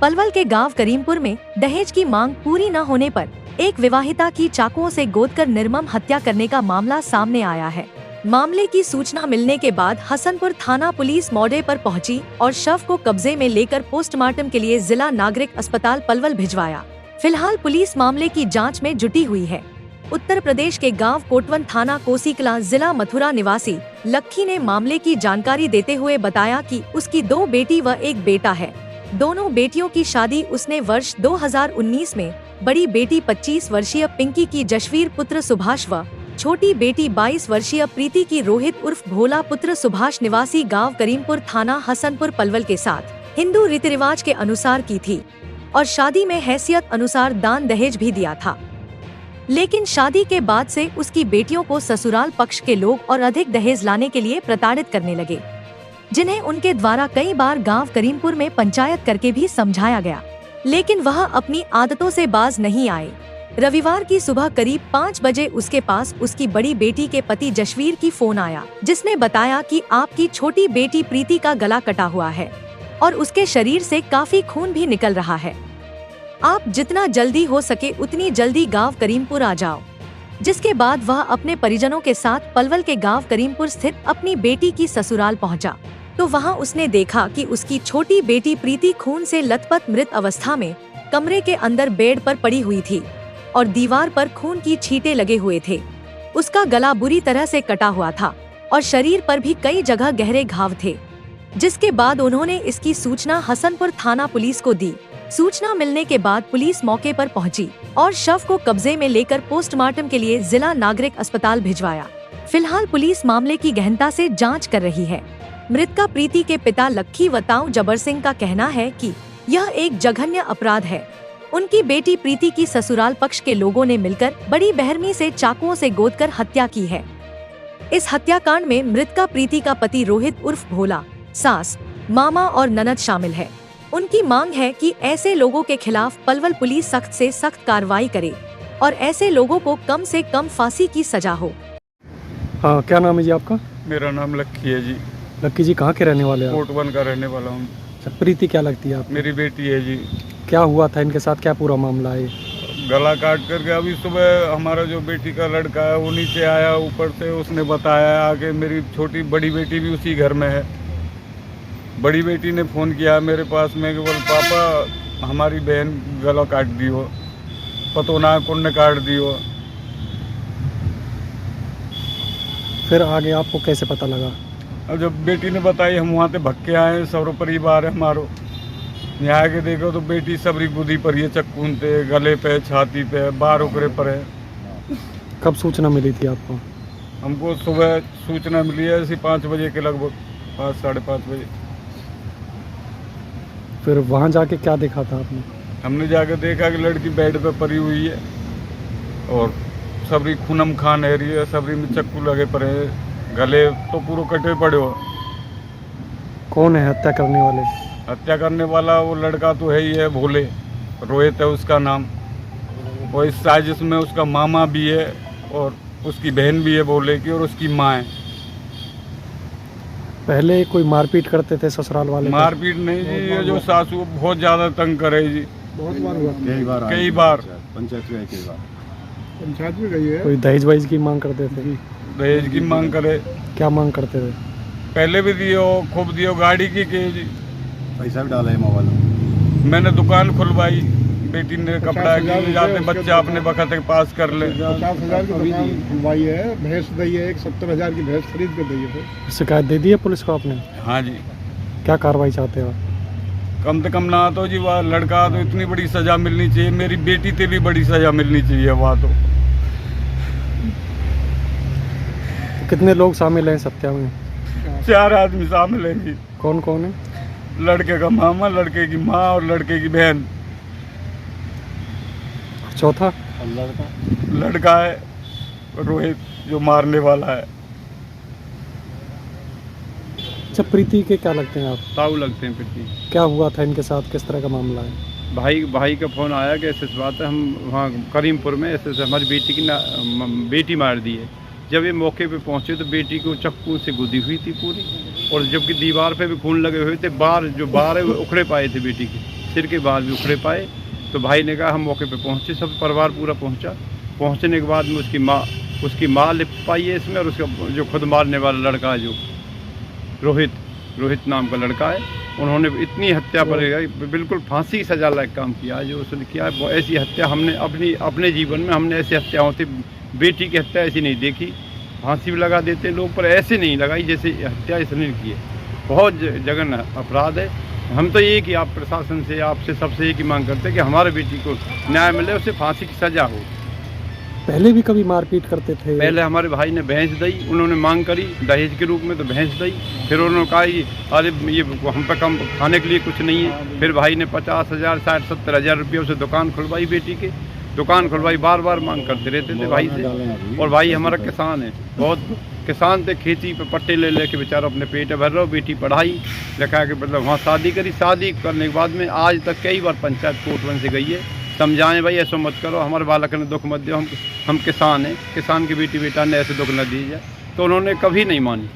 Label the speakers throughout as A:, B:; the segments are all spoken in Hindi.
A: पलवल के गांव करीमपुर में दहेज की मांग पूरी न होने पर एक विवाहिता की चाकुओं से गोदकर निर्मम हत्या करने का मामला सामने आया है। मामले की सूचना मिलने के बाद हसनपुर थाना पुलिस मौके पर पहुंची और शव को कब्जे में लेकर पोस्टमार्टम के लिए जिला नागरिक अस्पताल पलवल भिजवाया। फिलहाल पुलिस मामले की जांच में जुटी हुई है। उत्तर प्रदेश के गांव कोटवन थाना कोसीकला जिला मथुरा निवासी लक्की ने मामले की जानकारी देते हुए बताया कि उसकी 2 बेटी व 1 बेटा है। दोनों बेटियों की शादी उसने वर्ष 2019 में बड़ी बेटी 25 वर्षीय पिंकी की जशवीर पुत्र सुभाष व छोटी बेटी 22 वर्षीय प्रीति की रोहित उर्फ भोला पुत्र सुभाष निवासी गांव करीमपुर थाना हसनपुर पलवल के साथ हिंदू रीति रिवाज के अनुसार की थी और शादी में हैसियत अनुसार दान दहेज भी दिया था। लेकिन शादी के बाद से उसकी बेटियों को ससुराल पक्ष के लोग और अधिक दहेज लाने के लिए प्रताड़ित करने लगे, जिन्हें उनके द्वारा कई बार गांव करीमपुर में पंचायत करके भी समझाया गया, लेकिन वह अपनी आदतों से बाज नहीं आए। रविवार की सुबह करीब 5 बजे उसके पास उसकी बड़ी बेटी के पति जशवीर की फोन आया, जिसने बताया कि आपकी छोटी बेटी प्रीति का गला कटा हुआ है और उसके शरीर से काफी खून भी निकल रहा है। आप जितना जल्दी हो सके उतनी जल्दी गांव करीमपुर आ जाओ। जिसके बाद वह अपने परिजनों के साथ पलवल के गांव करीमपुर स्थित अपनी बेटी की ससुराल पहुंचा, तो वहां उसने देखा कि उसकी छोटी बेटी प्रीति खून से लथपथ मृत अवस्था में कमरे के अंदर बेड पर पड़ी हुई थी और दीवार पर खून की छींटे लगे हुए थे। उसका गला बुरी तरह से कटा हुआ था और शरीर पर भी कई जगह गहरे घाव थे। जिसके बाद उन्होंने इसकी सूचना हसनपुर थाना पुलिस को दी। सूचना मिलने के बाद पुलिस मौके पर पहुंची और शव को कब्जे में लेकर पोस्टमार्टम के लिए जिला नागरिक अस्पताल भिजवाया। फिलहाल पुलिस मामले की गहनता से जांच कर रही है। मृतका प्रीति के पिता लक्की व ताऊ जबर सिंह का कहना है कि यह एक जघन्य अपराध है। उनकी बेटी प्रीति की ससुराल पक्ष के लोगों ने मिलकर बड़ी बेरहमी से चाकुओं से गोदकर हत्या की है। इस हत्याकांड में मृतका प्रीति का पति रोहित उर्फ भोला, सास, मामा और ननद शामिल है। उनकी मांग है कि ऐसे लोगों के खिलाफ पलवल पुलिस सख्त से सख्त कार्रवाई करे और ऐसे लोगों को कम से कम फांसी की सजा हो।
B: हाँ, क्या नाम है जी आपका?
C: मेरा नाम लक्की है जी।
B: लक्की जी कहाँ के रहने वाले हैं?
C: कोटवन का रहने वाला हूँ।
B: प्रीति क्या लगती है आपको?
C: मेरी बेटी है जी।
B: क्या हुआ था इनके साथ, क्या पूरा मामला है?
C: गला काट करके अभी सुबह हमारा जो बेटी का लड़का है वो नीचे आया, ऊपर से उसने बताया आगे मेरी छोटी बड़ी बेटी भी उसी घर में है। बड़ी बेटी ने फ़ोन किया मेरे पास में कि बोल पापा हमारी बहन गला काट दी हो, पतो ना कौन ने काट दी हो।
B: फिर आगे आपको कैसे पता लगा?
C: अब जब बेटी ने बताई हम वहाँ से भग के आए, सब परिवार है हमारो। यहाँ आके देखो तो बेटी सबरी गुदी पर ये चक्कून थे, गले पे, छाती पे, बार उकरे पर है।
B: कब सूचना मिली थी आपको?
C: हमको सुबह सूचना मिली है ऐसी 5 बजे के लगभग, 5 साढ़े 5 बजे।
B: फिर वहाँ जाके क्या देखा था आपने?
C: हमने जाकर देखा कि लड़की बेड पे पड़ी हुई है और सबरी खूनम खान है रही है, सबरी में चक्कू लगे पड़े हैं, गले तो पूरे कटे पड़े हो।
B: कौन है हत्या करने वाले?
C: हत्या करने वाला वो लड़का तो है ही है, भोले, रोहित है उसका नाम। और इस साजिश में उसका मामा भी है और उसकी बहन भी है भोले की, और उसकी माँ है।
B: पहले कोई मारपीट करते थे ससुराल वाले?
C: मारपीट नहीं जी, ये जो सासू बहुत ज़्यादा तंग करे जी।
B: बहुत बार हुआ?
C: कई बार
D: पंचायत में कई बार
B: पंचायत में गई है। कोई दहेज वहेज की मांग करते थे?
C: दहेज की मांग करे।
B: क्या मांग करते थे?
C: पहले भी दियो, खूब दियो, गाड़ी की जी।
D: पैसा भी डाला है मोबाइल में।
C: मैंने दुकान खुलवाई, बेटी ने कपड़ा की जाते बच्चा अपने वक्त के पास कर ले।
E: 50,000 की दुकान खुलवाई है, भैंस दी है, 70,000 की भैंस खरीद के दी है।
B: शिकायत दे दी है पुलिस को आपने?
C: हाँ जी।
B: क्या कार्रवाई चाहते हो?
C: कम से कम ना तो जी वह लड़का तो इतनी बड़ी सजा मिलनी चाहिए, मेरी बेटी से भी बड़ी सजा मिलनी चाहिए वहाँ तो।
B: कितने लोग शामिल हैं इस हत्या में?
C: 4 आदमी शामिल हैं जी।
B: कौन कौन है?
C: लड़के का मामा, लड़के की माँ और लड़के की बहन।
B: चौथा?
C: लड़का है रोहित जो मारने वाला है।
B: अच्छा, प्रीति के क्या लगते हैं आप?
F: ताऊ लगते हैं प्रीति।
B: क्या हुआ था इनके साथ, किस तरह का मामला है?
F: भाई का फ़ोन आया कि ऐसे बात है, हम वहाँ करीमपुर में ऐसे हमारी बेटी की बेटी मार दी है। जब ये मौके पे पहुँचे तो बेटी को चक्कू से गुदी हुई थी पूरी, और जबकि दीवार पे भी खून लगे हुए थे। बार है वो उखड़े पाए थे बेटी के। सिर के बाल भी उखड़े पाए। तो भाई ने कहा हम मौके पे पहुँचे, सब परिवार पूरा पहुँचा। पहुँचने के बाद में उसकी माँ लिप पाई है इसमें, और उसका जो खुद मारने वाला लड़का है, जो रोहित नाम का लड़का है, उन्होंने इतनी हत्या पर बिल्कुल फांसी की सजा लायक काम किया है जो उसने किया है। ऐसी हत्या हमने अपने जीवन में हमने ऐसी हत्या होती, बेटी की हत्या ऐसी नहीं देखी। फांसी भी लगा देते लोग, पर ऐसे नहीं लगाई जैसे हत्या इसने की है। बहुत जघन्य अपराध है। हम तो ये कि आप प्रशासन से, आपसे, सबसे एक ही मांग करते हैं कि हमारे बेटी को न्याय मिले, उसे फांसी की सजा हो।
B: पहले भी कभी मारपीट करते थे?
F: पहले हमारे भाई ने भैंस दी, उन्होंने मांग करी दहेज के रूप में, तो भैंस दी। फिर उन्होंने कहा कि अरे ये हम पे कम खाने के लिए कुछ नहीं है। फिर भाई ने 50,000, 60-70 हज़ार रुपये उसे दुकान खुलवाई, बेटी के दुकान खुलवाई। बार बार मांग करते रहते थे भाई से। और भाई हमारा किसान है, बहुत किसान थे, खेती पे पट्टे ले लेके बेचारा अपने पेट भर रहा। बेटी पढ़ाई लिखा के मतलब वहाँ शादी करी। शादी करने के बाद में आज तक कई बार पंचायत कोर्ट से गई है, समझाएं भाई ऐसा मत करो, हमारे बालक ने दुख मत दो, हम किसान हैं, किसान की बेटी बेटा ने ऐसे दुख न दीजिए। तो उन्होंने कभी नहीं मानी।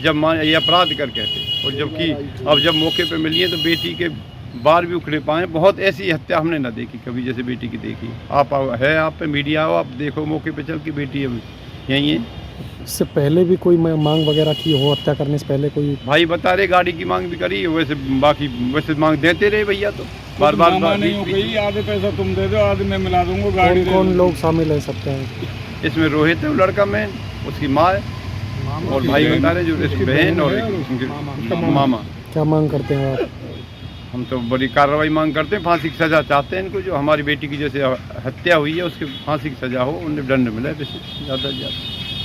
F: जब ये अपराध कर कहते, और जबकि अब जब मौके पे मिली है तो बेटी के बाल भी उखड़े पाए। बहुत ऐसी हत्या हमने ना देखी कभी जैसे बेटी की देखी। आप पे मीडिया हो, आप देखो मौके पे चल के, बेटी अब यहीं है।
B: इससे पहले भी कोई मांग वगैरह की हो, हत्या करने से पहले कोई?
F: भाई बता रहे गाड़ी की मांग भी करी, वैसे मांग देते रहे भैया। तो बार
C: नहीं हो गई, आधे पैसा तुम दे दो, आधे मैं मिला दूंगा गाड़ी।
B: कौन लोग शामिल है सकते हैं
F: इसमें? रोहित है वो लड़का, मैं, उसकी माँ है, और भाई बता रहे जो इसकी बहन और मामा।
B: क्या मांग करते हैं आप?
F: हम तो बड़ी कार्रवाई मांग करते हैं, फांसी की सजा चाहते हैं इनको। जो हमारी बेटी की जैसे हत्या हुई है उसकी फांसी की सजा हो, उन्हें दंड मिले ज़्यादा से ज़्यादा।